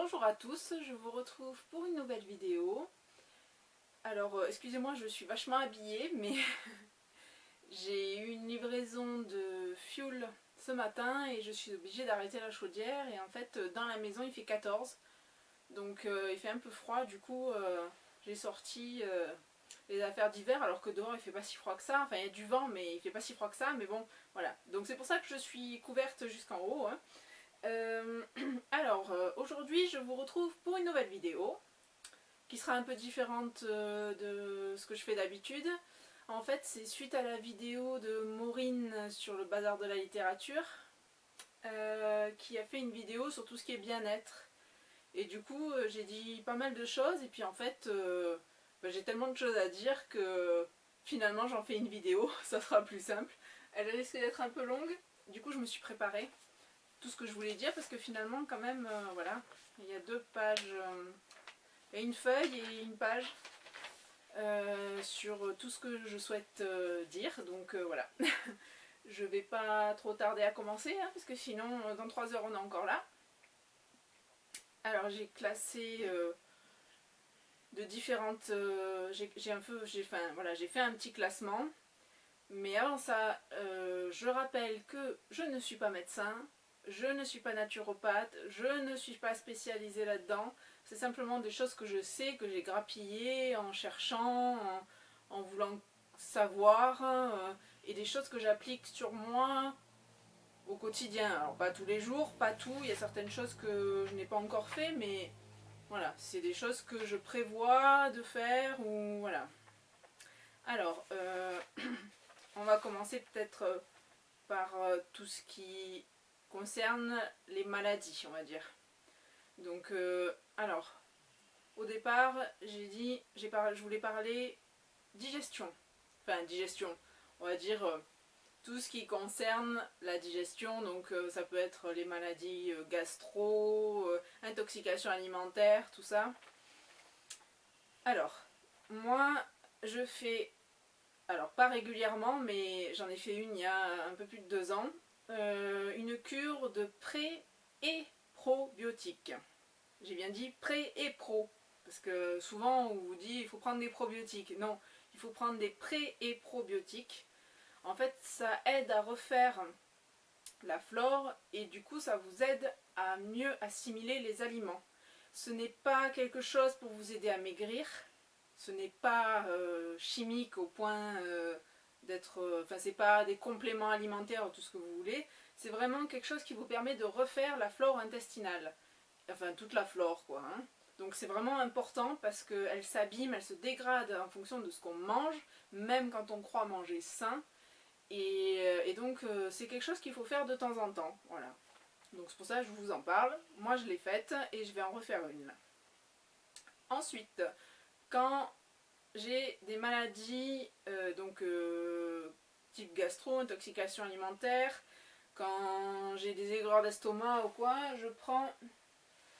Bonjour à tous, je vous retrouve pour une nouvelle vidéo. Alors excusez-moi, je suis vachement habillée mais j'ai eu une livraison de fioul ce matin et je suis obligée d'arrêter la chaudière et en fait dans la maison il fait 14 donc il fait un peu froid, du coup j'ai sorti les affaires d'hiver alors que dehors il fait pas si froid que ça, enfin il y a du vent mais il fait pas si froid que ça, mais bon voilà, donc c'est pour ça que je suis couverte jusqu'en haut hein. Aujourd'hui je vous retrouve pour une nouvelle vidéo qui sera un peu différente de ce que je fais d'habitude. En fait c'est suite à la vidéo de Maureen sur le bazar de la littérature qui a fait une vidéo sur tout ce qui est bien-être et du coup j'ai dit pas mal de choses et puis en fait j'ai tellement de choses à dire que finalement j'en fais une vidéo, ça sera plus simple. Elle risque d'être un peu longue, du coup je me suis préparée tout ce que je voulais dire parce que finalement quand même voilà, il y a deux pages, il y a une feuille et une page sur tout ce que je souhaite dire, donc voilà. Je vais pas trop tarder à commencer hein, parce que sinon dans 3 heures on est encore là. Alors j'ai classé de différentes, j'ai fait un petit classement, mais avant ça je rappelle que je ne suis pas médecin. Je ne suis pas naturopathe, je ne suis pas spécialisée là-dedans, c'est simplement des choses que je sais, que j'ai grappillées en cherchant, en voulant savoir, et des choses que j'applique sur moi au quotidien. Alors pas tous les jours, pas tout, il y a certaines choses que je n'ai pas encore fait, mais voilà, c'est des choses que je prévois de faire, ou voilà. Alors, on va commencer peut-être par tout ce qui concerne les maladies, on va dire. Donc, alors, au départ, j'ai dit, je voulais parler digestion. Enfin, digestion, on va dire tout ce qui concerne la digestion. Donc, ça peut être les maladies gastro, intoxication alimentaire, tout ça. Alors, moi, je fais, alors pas régulièrement, mais j'en ai fait une il y a un peu plus de 2 ans, une cure de pré et probiotiques. J'ai bien dit pré et pro, parce que souvent on vous dit il faut prendre des probiotiques. Non, il faut prendre des pré et probiotiques. En fait, ça aide à refaire la flore et du coup ça vous aide à mieux assimiler les aliments. Ce n'est pas quelque chose pour vous aider à maigrir, ce n'est pas chimique au point d'être, enfin c'est pas des compléments alimentaires ou tout ce que vous voulez, c'est vraiment quelque chose qui vous permet de refaire la flore intestinale, enfin toute la flore quoi hein. Donc c'est vraiment important parce qu'elle s'abîme, elle se dégrade en fonction de ce qu'on mange, même quand on croit manger sain, et donc c'est quelque chose qu'il faut faire de temps en temps, voilà. Donc c'est pour ça que je vous en parle, moi je l'ai faite et je vais en refaire une. Ensuite, quand j'ai des maladies type gastro, intoxication alimentaire, quand j'ai des aigreurs d'estomac ou quoi, je prends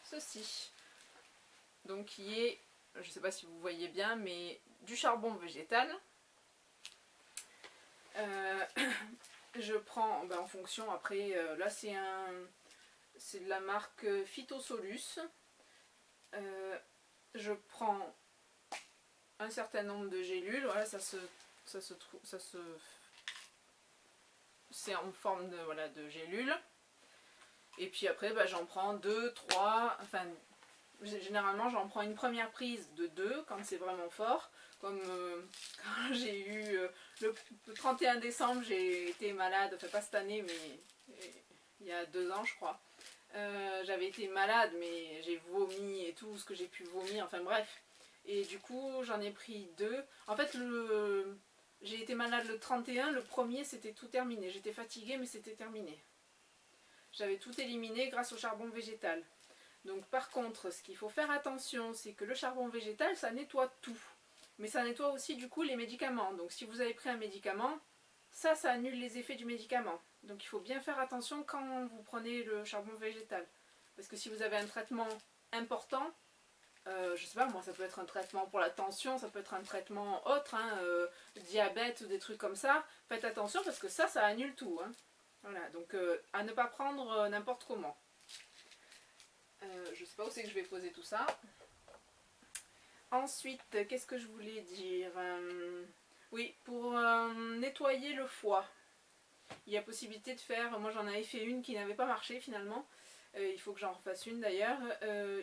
ceci. Donc qui est, je ne sais pas si vous voyez bien, mais du charbon végétal. Je prends en fonction, après là c'est de la marque Phytosolus. Je prends un certain nombre de gélules, voilà, c'est en forme de, voilà, de gélules. Et puis après j'en prends 2, 3, enfin généralement j'en prends une première prise de 2 quand c'est vraiment fort. Comme quand j'ai eu le 31 décembre, j'ai été malade, enfin pas cette année mais il y a 2 ans je crois. J'avais été malade mais j'ai vomi et tout ce que j'ai pu vomir, enfin bref. Et du coup j'en ai pris 2. En fait j'ai été malade le 31, le premier c'était tout terminé. J'étais fatiguée mais c'était terminé. J'avais tout éliminé grâce au charbon végétal. Donc par contre ce qu'il faut faire attention, c'est que le charbon végétal ça nettoie tout. Mais ça nettoie aussi du coup les médicaments. Donc si vous avez pris un médicament, ça annule les effets du médicament. Donc il faut bien faire attention quand vous prenez le charbon végétal. Parce que si vous avez un traitement important, je sais pas moi, ça peut être un traitement pour la tension, ça peut être un traitement autre, hein, diabète ou des trucs comme ça, faites attention parce que ça annule tout. Hein. Voilà, donc à ne pas prendre n'importe comment. Je sais pas où c'est que je vais poser tout ça. Ensuite, qu'est-ce que je voulais dire? Oui, pour nettoyer le foie, il y a possibilité de faire, moi j'en avais fait une qui n'avait pas marché finalement, il faut que j'en refasse une d'ailleurs,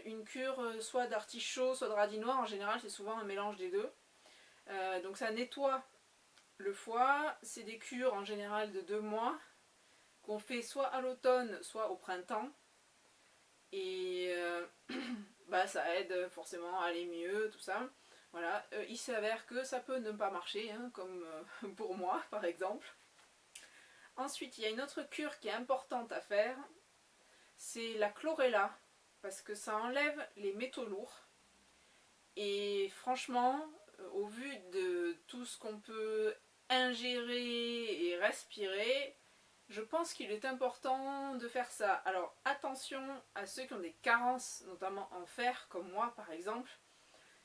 une cure soit d'artichaut, soit de radis noir, en général c'est souvent un mélange des deux. Donc ça nettoie le foie, c'est des cures en général de 2 mois, qu'on fait soit à l'automne, soit au printemps. Et bah, ça aide forcément à aller mieux, tout ça. Voilà, il s'avère que ça peut ne pas marcher, hein, comme pour moi par exemple. Ensuite, il y a une autre cure qui est importante à faire, c'est la chlorella, parce que ça enlève les métaux lourds. Et franchement, au vu de tout ce qu'on peut ingérer et respirer, je pense qu'il est important de faire ça. Alors attention à ceux qui ont des carences, notamment en fer, comme moi par exemple.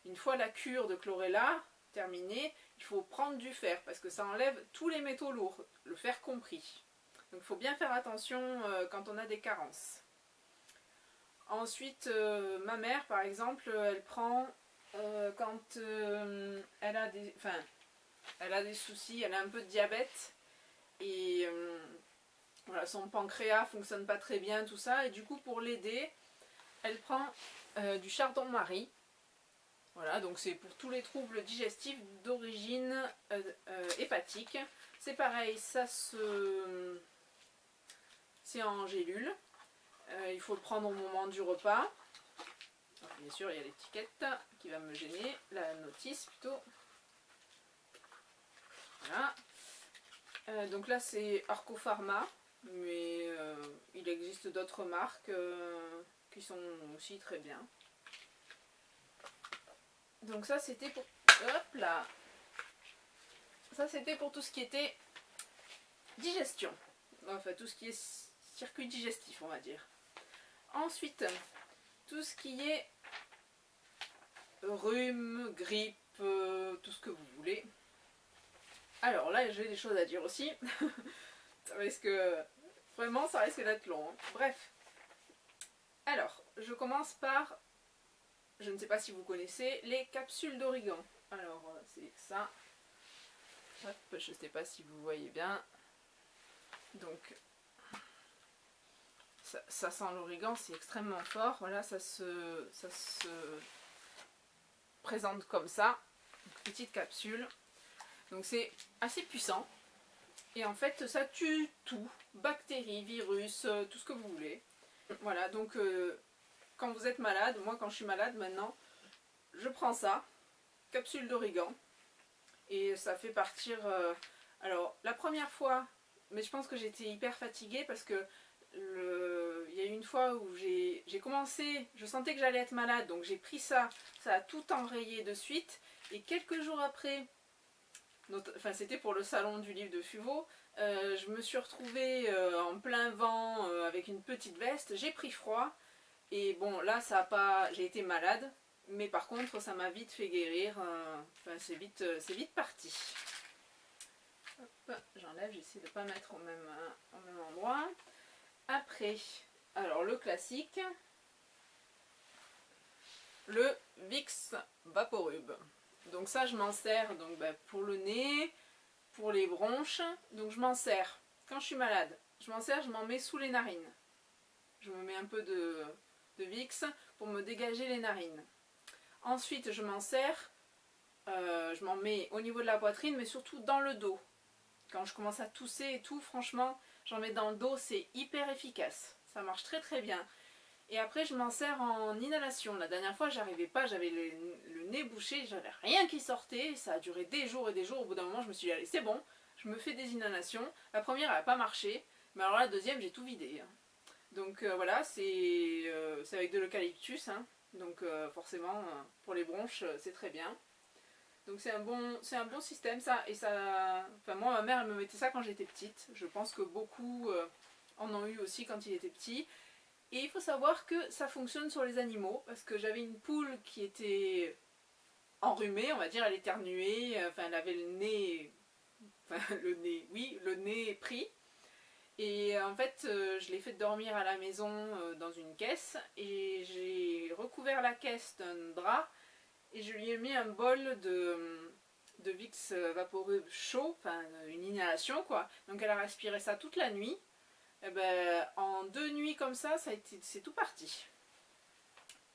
Une fois la cure de chlorella terminée, il faut prendre du fer parce que ça enlève tous les métaux lourds, le fer compris. Donc il faut bien faire attention quand on a des carences. Ensuite, ma mère par exemple, elle prend quand elle a des soucis, elle a un peu de diabète et voilà, son pancréas fonctionne pas très bien, tout ça, et du coup pour l'aider, elle prend du chardon-marie. Voilà, donc c'est pour tous les troubles digestifs d'origine hépatique. C'est pareil, c'est en gélule. Il faut le prendre au moment du repas. Alors, bien sûr, il y a l'étiquette qui va me gêner, la notice plutôt. Voilà. Donc là, c'est Arcopharma, mais il existe d'autres marques qui sont aussi très bien. Donc ça, c'était pour... Hop là. Ça, c'était pour tout ce qui était digestion. Enfin, tout ce qui est circuit digestif, on va dire. Ensuite, tout ce qui est rhume, grippe, tout ce que vous voulez. Alors là, j'ai des choses à dire aussi. Parce que vraiment, ça risque d'être long. Hein. Bref. Alors, je commence par, je ne sais pas si vous connaissez, les capsules d'origan. Alors, c'est ça. Hop, je ne sais pas si vous voyez bien. Donc, ça sent l'origan, c'est extrêmement fort. Voilà, ça se présente comme ça. Donc, petite capsule. Donc c'est assez puissant. Et en fait, ça tue tout. Bactéries, virus, tout ce que vous voulez. Voilà, donc quand vous êtes malade, moi quand je suis malade maintenant, je prends ça. Capsule d'origan. Et ça fait partir... alors, la première fois, mais je pense que j'étais hyper fatiguée parce que il y a eu une fois où j'ai commencé, je sentais que j'allais être malade, donc j'ai pris ça, ça a tout enrayé de suite. Et quelques jours après, enfin c'était pour le salon du livre de Fuveau, je me suis retrouvée en plein vent avec une petite veste, j'ai pris froid. Et bon, là, ça a pas, j'ai été malade, mais par contre, ça m'a vite fait guérir. Enfin, c'est vite parti. Hop, j'enlève, j'essaie de ne pas mettre au même endroit. Après, alors le classique, le Vicks Vaporub. Donc ça, je m'en sers donc, pour le nez, pour les bronches. Donc je m'en sers quand je suis malade. Je m'en sers, je m'en mets sous les narines. Je me mets un peu de Vicks pour me dégager les narines. Ensuite, je m'en sers, je m'en mets au niveau de la poitrine, mais surtout dans le dos. Quand je commence à tousser et tout, franchement, j'en mets dans le dos, c'est hyper efficace. Ça marche très très bien. Et après, je m'en sers en inhalation. La dernière fois, j'arrivais pas, j'avais le nez bouché, j'avais rien qui sortait. Ça a duré des jours et des jours. Au bout d'un moment, je me suis dit, allez, c'est bon, je me fais des inhalations. La première, elle n'a pas marché, mais alors la deuxième, j'ai tout vidé. Donc voilà, c'est avec de l'eucalyptus, hein. Donc forcément, pour les bronches, c'est très bien. Donc c'est un bon système ça, et ça, enfin moi ma mère elle me mettait ça quand j'étais petite, je pense que beaucoup en ont eu aussi quand ils étaient petits. Et il faut savoir que ça fonctionne sur les animaux, parce que j'avais une poule qui était enrhumée, on va dire, elle éternuait, enfin elle avait le nez, enfin le nez, oui, le nez pris. Et en fait, je l'ai fait dormir à la maison dans une caisse et j'ai recouvert la caisse d'un drap et je lui ai mis un bol de Vicks vaporeux chaud, enfin une inhalation quoi. Donc elle a respiré ça toute la nuit. Et ben, en 2 nuits comme ça c'est tout parti.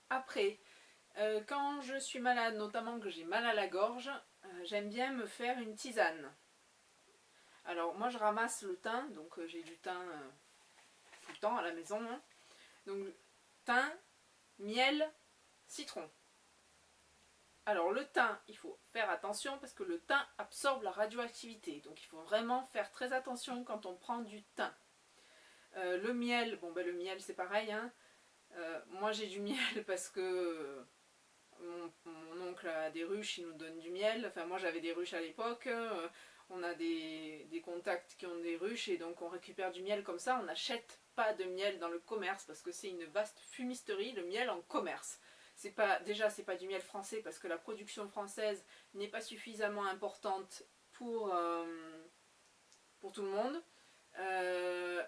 Après, quand je suis malade, notamment que j'ai mal à la gorge, j'aime bien me faire une tisane. Alors moi je ramasse le thym, donc j'ai du thym tout le temps à la maison. Hein. Donc thym, miel, citron. Alors le thym, il faut faire attention parce que le thym absorbe la radioactivité. Donc il faut vraiment faire très attention quand on prend du thym. Le miel, bon ben le miel c'est pareil. Hein. Moi j'ai du miel parce que mon oncle a des ruches, il nous donne du miel. Enfin moi j'avais des ruches à l'époque. On a des contacts qui ont des ruches et donc on récupère du miel comme ça. On n'achète pas de miel dans le commerce parce que c'est une vaste fumisterie, le miel en commerce. Déjà c'est pas du miel français parce que la production française n'est pas suffisamment importante pour tout le monde.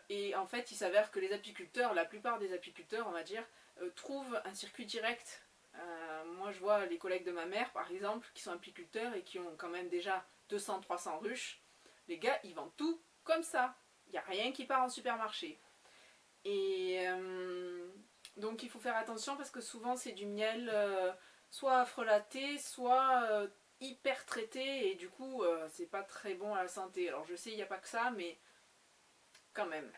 Et en fait il s'avère que les apiculteurs, la plupart des apiculteurs on va dire, trouvent un circuit direct. Moi je vois les collègues de ma mère par exemple qui sont apiculteurs et qui ont quand même déjà 200-300 ruches. Les gars ils vendent tout comme ça. Il n'y a rien qui part en supermarché. Et donc il faut faire attention parce que souvent c'est du miel soit frelaté, soit hyper traité et du coup c'est pas très bon à la santé. Alors je sais il n'y a pas que ça mais quand même.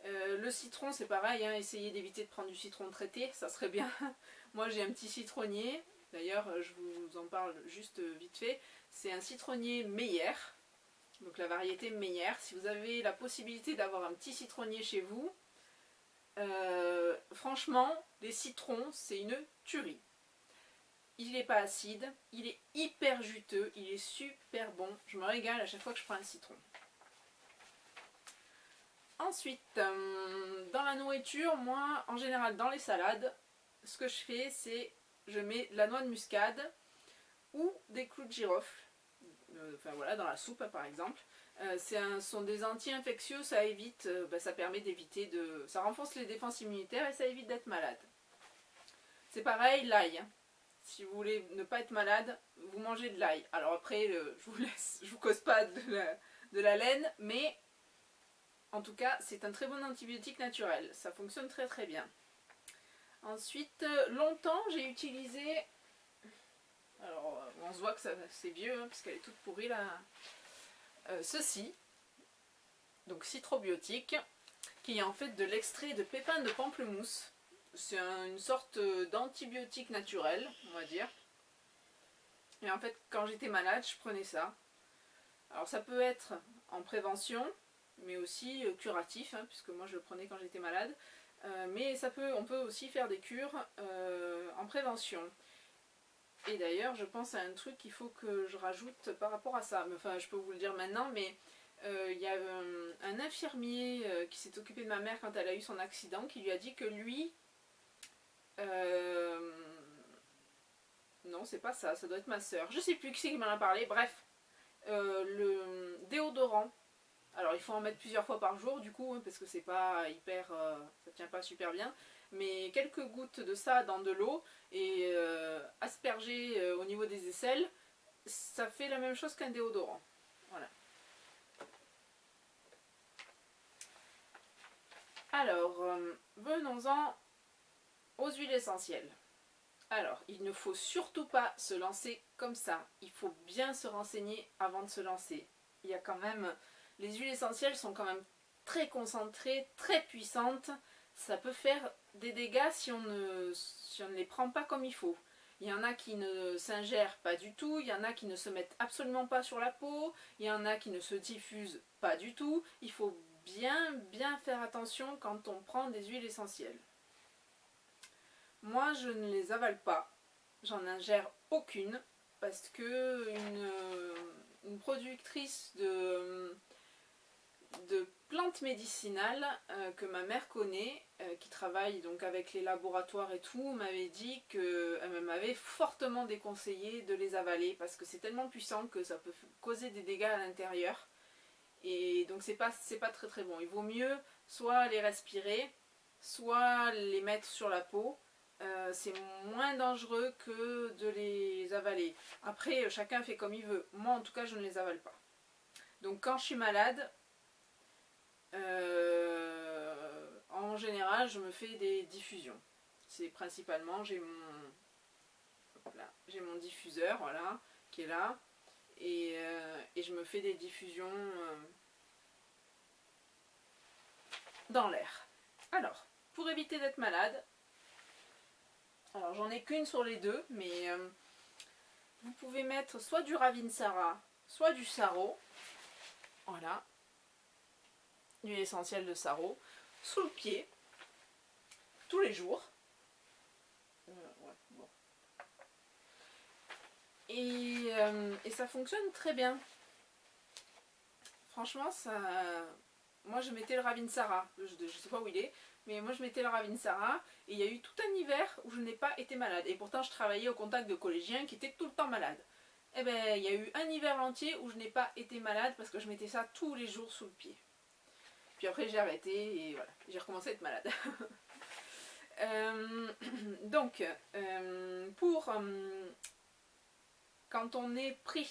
Le citron c'est pareil, hein, essayez d'éviter de prendre du citron traité, ça serait bien. Moi j'ai un petit citronnier, d'ailleurs je vous en parle juste vite fait. C'est un citronnier Meyer, donc la variété Meyer. Si vous avez la possibilité d'avoir un petit citronnier chez vous, franchement les citrons c'est une tuerie. Il n'est pas acide, il est hyper juteux, il est super bon. Je me régale à chaque fois que je prends un citron. Ensuite, dans la nourriture, moi, en général, dans les salades, ce que je fais, c'est je mets de la noix de muscade ou des clous de girofle. Enfin voilà, dans la soupe par exemple. Ce sont des anti-infectieux, ça évite, ça permet d'éviter de... Ça renforce les défenses immunitaires et ça évite d'être malade. C'est pareil, l'ail. Hein. Si vous voulez ne pas être malade, vous mangez de l'ail. Alors après, je vous cause pas de la laine, mais... En tout cas, c'est un très bon antibiotique naturel. Ça fonctionne très très bien. Ensuite, longtemps, j'ai utilisé... Alors, on se voit que c'est vieux, hein, parce qu'elle est toute pourrie là. Ceci. Donc, citrobiotique, qui est en fait de l'extrait de pépins de pamplemousse. C'est une sorte d'antibiotique naturel, on va dire. Et en fait, quand j'étais malade, je prenais ça. Alors, ça peut être en prévention... mais aussi curatif, hein, puisque moi je le prenais quand j'étais malade. Mais on peut aussi faire des cures en prévention. Et d'ailleurs, je pense à un truc qu'il faut que je rajoute par rapport à ça. Enfin, je peux vous le dire maintenant, mais il y a un infirmier qui s'est occupé de ma mère quand elle a eu son accident, qui lui a dit que lui... non, c'est pas ça, ça doit être ma soeur. Je sais plus qui c'est qui m'en a parlé. Bref, le déodorant. Alors il faut en mettre plusieurs fois par jour du coup, hein, parce que c'est pas hyper, ça tient pas super bien. Mais quelques gouttes de ça dans de l'eau et asperger au niveau des aisselles, ça fait la même chose qu'un déodorant. Voilà. Alors, venons-en aux huiles essentielles. Alors, il ne faut surtout pas se lancer comme ça. Il faut bien se renseigner avant de se lancer. Il y a quand même... Les huiles essentielles sont quand même très concentrées, très puissantes. Ça peut faire des dégâts si on ne les prend pas comme il faut. Il y en a qui ne s'ingèrent pas du tout, il y en a qui ne se mettent absolument pas sur la peau, il y en a qui ne se diffusent pas du tout. Il faut bien faire attention quand on prend des huiles essentielles. Moi, je ne les avale pas. J'en ingère aucune parce que une productrice de plantes médicinales que ma mère connaît, qui travaille donc avec les laboratoires et tout, m'avait dit qu'elle m'avait fortement déconseillé de les avaler parce que c'est tellement puissant que ça peut causer des dégâts à l'intérieur. Et donc c'est pas très très bon. Il vaut mieux soit les respirer, soit les mettre sur la peau. C'est moins dangereux que de les avaler. Après, chacun fait comme il veut. Moi, en tout cas, je ne les avale pas. Donc quand je suis malade, en général, je me fais des diffusions. C'est principalement, j'ai mon diffuseur, voilà, qui est là. Et je me fais des diffusions dans l'air. Alors, pour éviter d'être malade, alors j'en ai qu'une sur les deux, mais vous pouvez mettre soit du Ravinsara, soit du Saro, voilà, l'huile essentielle de Saro, sous le pied, tous les jours. Ouais, bon. Et ça fonctionne très bien. Franchement, ça... Moi, je mettais le Ravinsara, je sais pas où il est, mais moi, je mettais le Ravinsara, et il y a eu tout un hiver où je n'ai pas été malade. Et pourtant, je travaillais au contact de collégiens qui étaient tout le temps malades. Eh bien, il y a eu un hiver entier où je n'ai pas été malade parce que je mettais ça tous les jours sous le pied. Puis après, j'ai arrêté, et voilà, j'ai recommencé à être malade. Donc, pour quand on est pris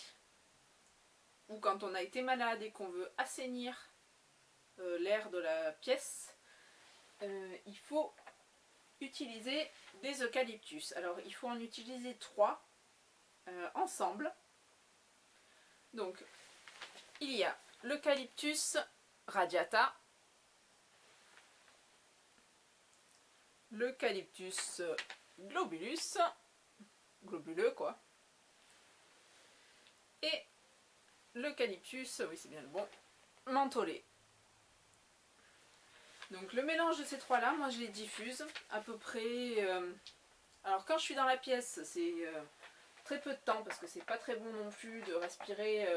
ou quand on a été malade et qu'on veut assainir l'air de la pièce, il faut utiliser des eucalyptus. Alors, il faut en utiliser 3 ensemble. Donc, il y a l'eucalyptus radiata, l'eucalyptus globulus, globuleux quoi, et l'eucalyptus, oui c'est bien le bon, mentholé. Donc le mélange de ces 3 là, moi je les diffuse à peu près, alors quand je suis dans la pièce c'est très peu de temps parce que c'est pas très bon non plus de respirer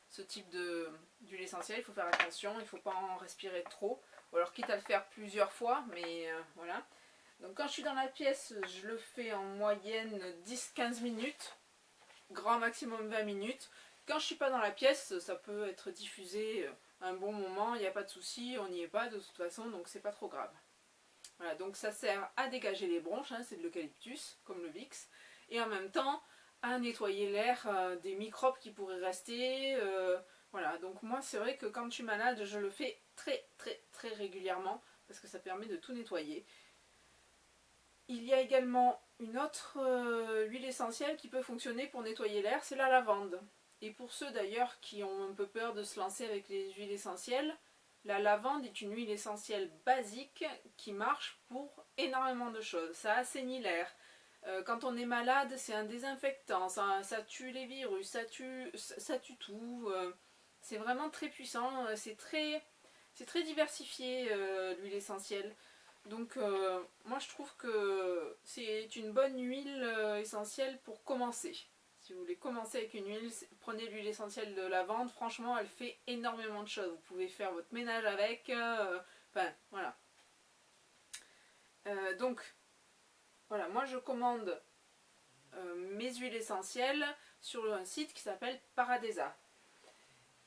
ce type d'huile essentielle, il faut faire attention, il ne faut pas en respirer trop, ou alors quitte à le faire plusieurs fois, mais voilà. Donc quand je suis dans la pièce, je le fais en moyenne 10-15 minutes, grand maximum 20 minutes. Quand je ne suis pas dans la pièce, ça peut être diffusé un bon moment, il n'y a pas de souci, on n'y est pas de toute façon, donc c'est pas trop grave. Voilà, donc ça sert à dégager les bronches, hein, c'est de l'eucalyptus, comme le Vicks, et en même temps à nettoyer l'air des microbes qui pourraient rester. Voilà, donc moi c'est vrai que quand je suis malade, je le fais très très très régulièrement, parce que ça permet de tout nettoyer. Il y a également une autre huile essentielle qui peut fonctionner pour nettoyer l'air, c'est la lavande. Et pour ceux d'ailleurs qui ont un peu peur de se lancer avec les huiles essentielles, la lavande est une huile essentielle basique qui marche pour énormément de choses. Ça assainit l'air. Quand on est malade, c'est un désinfectant, ça tue les virus, ça tue tout. C'est vraiment très puissant, c'est très diversifié l'huile essentielle. Donc moi je trouve que c'est une bonne huile essentielle pour commencer. Si vous voulez commencer avec une huile, prenez l'huile essentielle de lavande, franchement elle fait énormément de choses. Vous pouvez faire votre ménage avec, enfin voilà. Donc voilà, moi je commande mes huiles essentielles sur un site qui s'appelle Paradesa.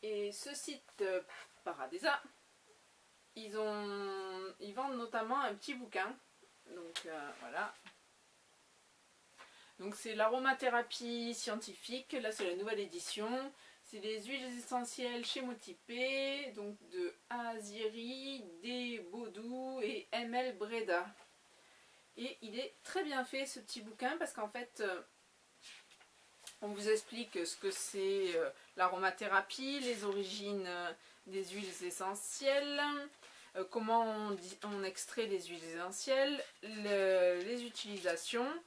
Et ce site Paradesa, ils vendent notamment un petit bouquin. Donc voilà. Donc c'est l'aromathérapie scientifique, là c'est la nouvelle édition. C'est les huiles essentielles chémotypées, donc de Aziri, D. Baudou et ML Breda. Et il est très bien fait ce petit bouquin parce qu'en fait on vous explique ce que c'est l'aromathérapie, les origines des huiles essentielles, comment on extrait les huiles essentielles, les utilisations.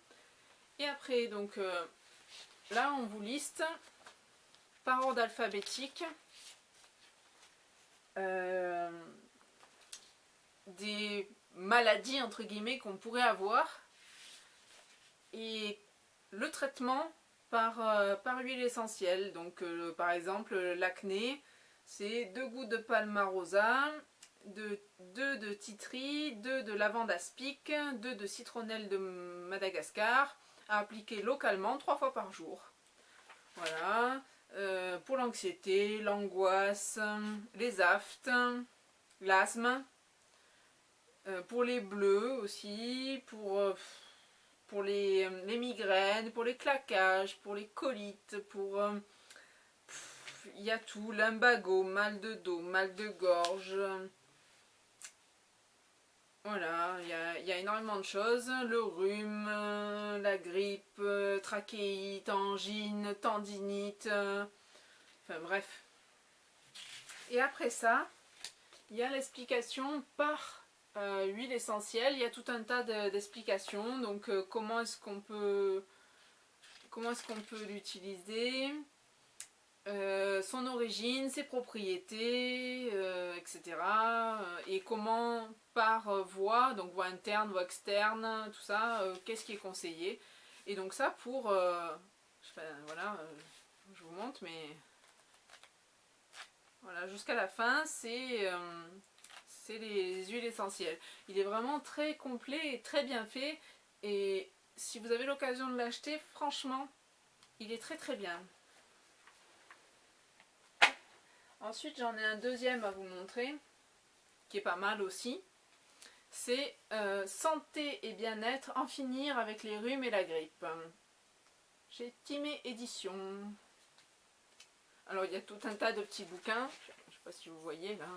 Et après donc là on vous liste par ordre alphabétique des maladies entre guillemets qu'on pourrait avoir et le traitement par huile essentielle. Donc par exemple l'acné, c'est 2 gouttes de palmarosa, 2 de titri, 2 de lavande aspic, 2 de citronnelle de Madagascar, à appliquer localement 3 fois par jour. Voilà. pour l'anxiété, l'angoisse, les aftes, l'asthme, pour les bleus aussi, pour les migraines, pour les claquages, pour les colites, pour... il y a tout, lumbago, mal de dos, mal de gorge. Voilà, il y a énormément de choses. Le rhume, la grippe, trachéite, angine, tendinite. Enfin bref. Et après ça, il y a l'explication par huile essentielle. Il y a tout un tas d'explications. Donc comment est-ce qu'on peut l'utiliser, son origine, ses propriétés, etc. Et comment par voie, donc voie interne, voie externe, tout ça, qu'est-ce qui est conseillé. Et donc ça pour, voilà, je vous montre, mais voilà, jusqu'à la fin, c'est les huiles essentielles. Il est vraiment très complet et très bien fait. Et si vous avez l'occasion de l'acheter, franchement, il est très très bien. Ensuite, j'en ai un deuxième à vous montrer, qui est pas mal aussi. C'est Santé et bien-être, en finir avec les rhumes et la grippe. Chez Timé Édition. Alors, il y a tout un tas de petits bouquins. Je ne sais pas si vous voyez là.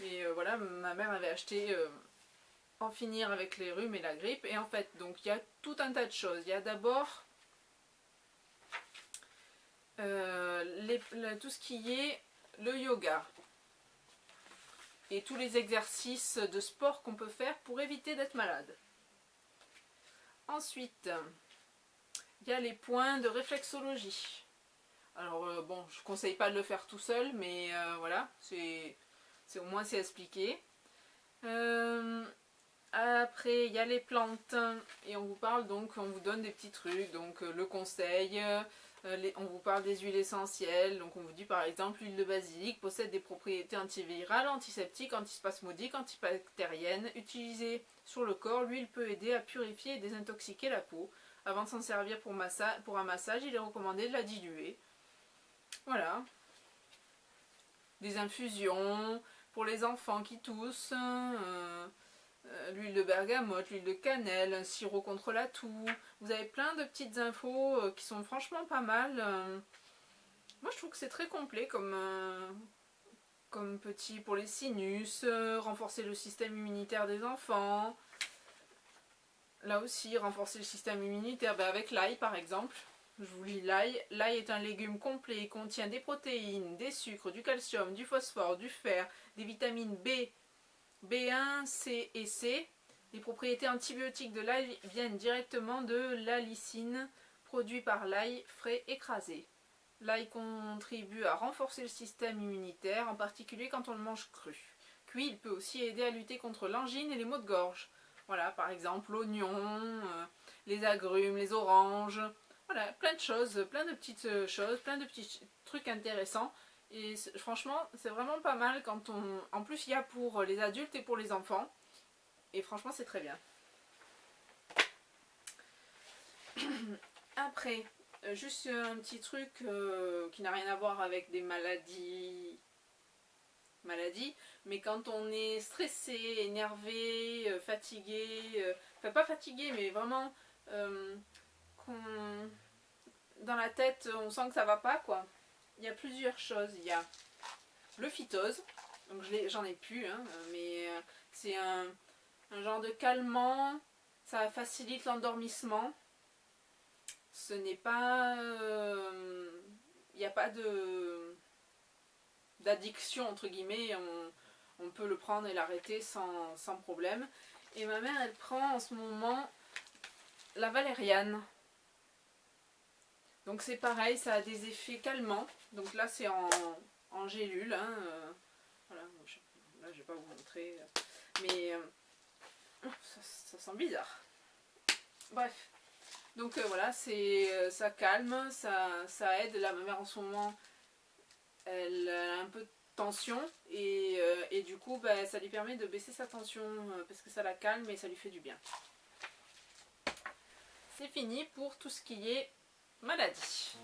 Mais voilà, ma mère avait acheté En finir avec les rhumes et la grippe. Et en fait, donc, il y a tout un tas de choses. Il y a d'abord tout ce qui est le yoga. Et tous les exercices de sport qu'on peut faire pour éviter d'être malade. Ensuite, il y a les points de réflexologie. Alors bon, je ne conseille pas de le faire tout seul, mais voilà, au moins c'est expliqué. Après, il y a les plantes, et on vous parle donc, on vous donne des petits trucs, donc le conseil, on vous parle des huiles essentielles, donc on vous dit par exemple l'huile de basilic possède des propriétés antivirales, antiseptiques, antispasmodiques, antibactériennes. Utilisée sur le corps, l'huile peut aider à purifier et désintoxiquer la peau. Avant de s'en servir pour un massage, il est recommandé de la diluer. Voilà. Des infusions pour les enfants qui toussent, l'huile de bergamote, l'huile de cannelle, un sirop contre la toux. Vous avez plein de petites infos qui sont franchement pas mal. Moi je trouve que c'est très complet comme petit pour les sinus, renforcer le système immunitaire des enfants. Là aussi, renforcer le système immunitaire avec l'ail par exemple. Je vous lis l'ail. L'ail est un légume complet. Il contient des protéines, des sucres, du calcium, du phosphore, du fer, des vitamines B, B1, C et C. Les propriétés antibiotiques de l'ail viennent directement de l'allicine, produit par l'ail frais écrasé. L'ail contribue à renforcer le système immunitaire, en particulier quand on le mange cru. Cuit, il peut aussi aider à lutter contre l'angine et les maux de gorge. Voilà, par exemple l'oignon, les agrumes, les oranges. Voilà, plein de choses, plein de petites choses, plein de petits trucs intéressants. Et franchement, c'est vraiment pas mal quand on... En plus, il y a pour les adultes et pour les enfants. Et franchement, c'est très bien. Après, juste un petit truc qui n'a rien à voir avec des maladies, mais quand on est stressé, énervé, fatigué, enfin pas fatigué, mais vraiment dans la tête, on sent que ça va pas, quoi. Il y a plusieurs choses. Il y a le phytose, donc j'en ai plus, hein, mais c'est un genre de calmant, ça facilite l'endormissement. Ce n'est pas... il n'y a pas d'addiction, entre guillemets, on peut le prendre et l'arrêter sans problème. Et ma mère, elle prend en ce moment la valériane. Donc c'est pareil, ça a des effets calmants. Donc là c'est en gélule. Hein, voilà, là je vais pas vous montrer. Mais ça sent bizarre. Bref. Donc voilà, ça calme, ça aide. Là ma mère en ce moment, elle a un peu de tension. Et du coup bah, ça lui permet de baisser sa tension parce que ça la calme et ça lui fait du bien. C'est fini pour tout ce qui est maladie.